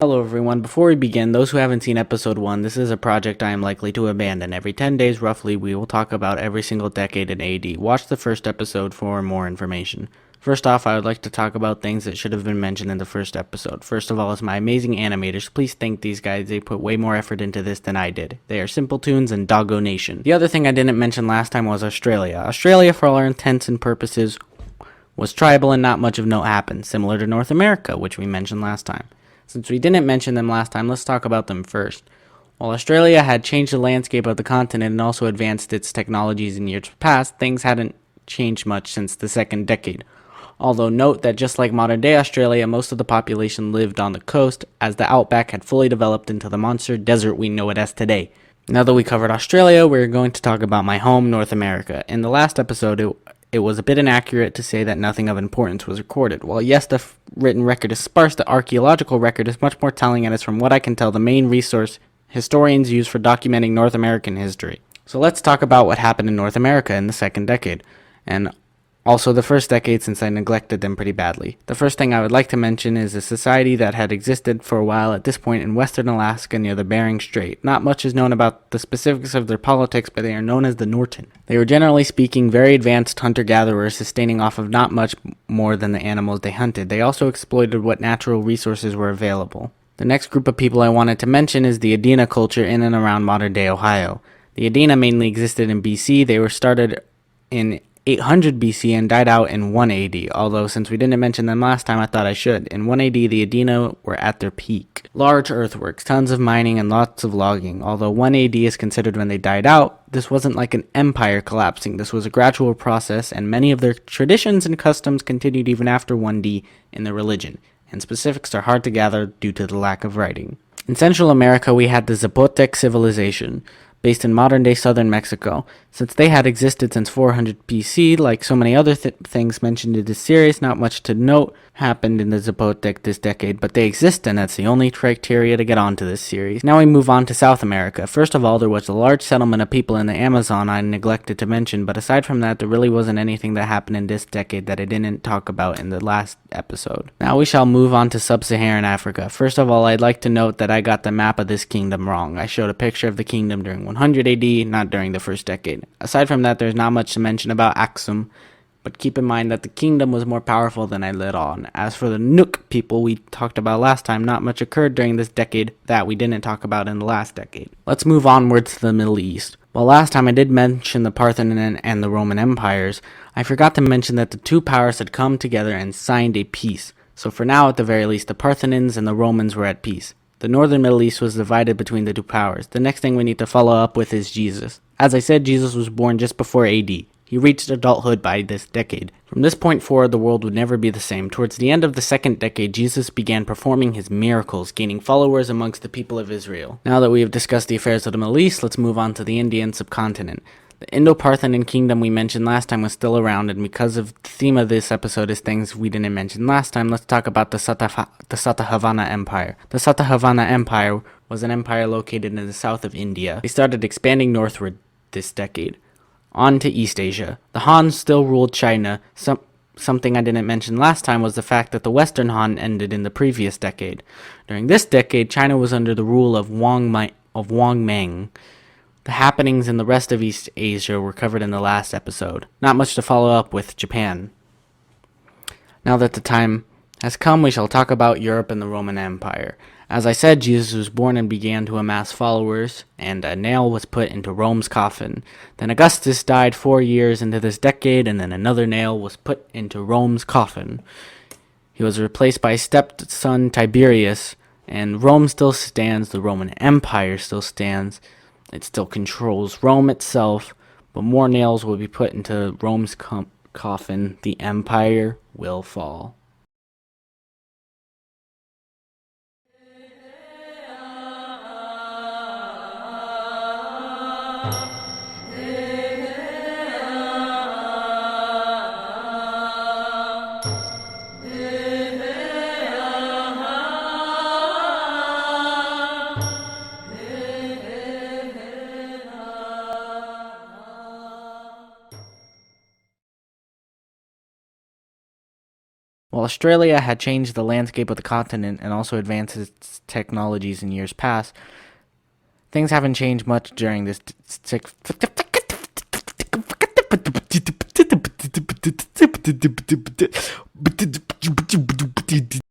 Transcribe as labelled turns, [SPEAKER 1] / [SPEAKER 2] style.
[SPEAKER 1] Hello everyone, before we begin, those who haven't seen episode 1, this is a project I am likely to abandon. Every 10 days roughly, we will talk about every single decade in AD. Watch the first episode for more information. First off, I would like to talk about things that should have been mentioned in the first episode. First of all is my amazing animators. Please thank these guys, they put way more effort into this than I did. They are Simple Tunes and Doggo Nation. The other thing I didn't mention last time was Australia. Australia, for all our intents and purposes, was tribal and not much of note happened, similar to North America, which we mentioned last time. Since we didn't mention them last time, let's talk about them first. While Australia had changed the landscape of the continent and also advanced its technologies in years past, things hadn't changed much since the second decade. Although note that just like modern-day Australia, most of the population lived on the coast, as the outback had fully developed into the monster desert we know it as today. Now that we covered Australia, we're going to talk about my home, North America. In the last episode, it was a bit inaccurate to say that nothing of importance was recorded. While yes, the written record is sparse, the archaeological record is much more telling, and is, from what I can tell, the main resource historians use for documenting North American history. So let's talk about what happened in North America in the second decade, and also the first decade, since I neglected them pretty badly. The first thing I would like to mention is a society that had existed for a while at this point in western Alaska near the Bering Strait. Not much is known about the specifics of their politics, but they are known as the Norton. They were, generally speaking, very advanced hunter-gatherers, sustaining off of not much more than the animals they hunted. They also exploited what natural resources were available. The next group of people I wanted to mention is the Adena culture in and around modern-day Ohio. The Adena mainly existed in BC. They were started in 800 BC and died out in 1 AD, although since we didn't mention them last time, I thought I should. In 1 AD, the Adena were at their peak. Large earthworks, tons of mining, and lots of logging. Although 1 AD is considered when they died out, this wasn't like an empire collapsing. This was a gradual process, and many of their traditions and customs continued even after 1D in their religion, and specifics are hard to gather due to the lack of writing. In Central America, we had the Zapotec civilization, based in modern-day southern Mexico. Since they had existed since 400 BC, like so many other things mentioned in this series, not much to note happened in the Zapotec this decade, but they exist, and that's the only criteria to get onto this series. Now we move on to South America. First of all, there was a large settlement of people in the Amazon I neglected to mention, but aside from that, there really wasn't anything that happened in this decade that I didn't talk about in the last episode. Now we shall move on to Sub-Saharan Africa. First of all, I'd like to note that I got the map of this kingdom wrong. I showed a picture of the kingdom during 100 AD, not during the first decade. Aside from that, there's not much to mention about Aksum, but keep in mind that the kingdom was more powerful than I let on. As for the Nook people we talked about last time, not much occurred during this decade that we didn't talk about in the last decade. Let's move onwards to the Middle East. Well, last time I did mention the Parthenon and the Roman empires, I forgot to mention that the two powers had come together and signed a peace. So for now, at the very least, the Parthenons and the Romans were at peace. The northern Middle East was divided between the two powers. The next thing we need to follow up with is Jesus. As I said, Jesus was born just before AD. He reached adulthood by this decade. From this point forward, the world would never be the same. Towards the end of the second decade, Jesus began performing his miracles, gaining followers amongst the people of Israel. Now that we have discussed the affairs of the Middle East, let's move on to the Indian subcontinent. The Indo-Parthenon kingdom we mentioned last time was still around, and because of the theme of this episode is things we didn't mention last time, let's talk about the Sātavāhana Empire. The Sātavāhana Empire was an empire located in the south of India. They started expanding northward this decade. On to East Asia. The Han still ruled China. Something I didn't mention last time was the fact that the Western Han ended in the previous decade. During this decade, China was under the rule of Wang Mang. The happenings in the rest of East Asia were covered in the last episode. Not much to follow up with Japan. Now that the time has come, we shall talk about Europe and the Roman Empire. As I said, Jesus was born and began to amass followers, and a nail was put into Rome's coffin. Then Augustus died 4 years into this decade, and then another nail was put into Rome's coffin. He was replaced by his stepson Tiberius, and Rome still stands, the Roman Empire still stands. It still controls Rome itself, but more nails will be put into Rome's coffin. The empire will fall. While Australia had changed the landscape of the continent and also advanced its technologies in years past, things haven't changed much during this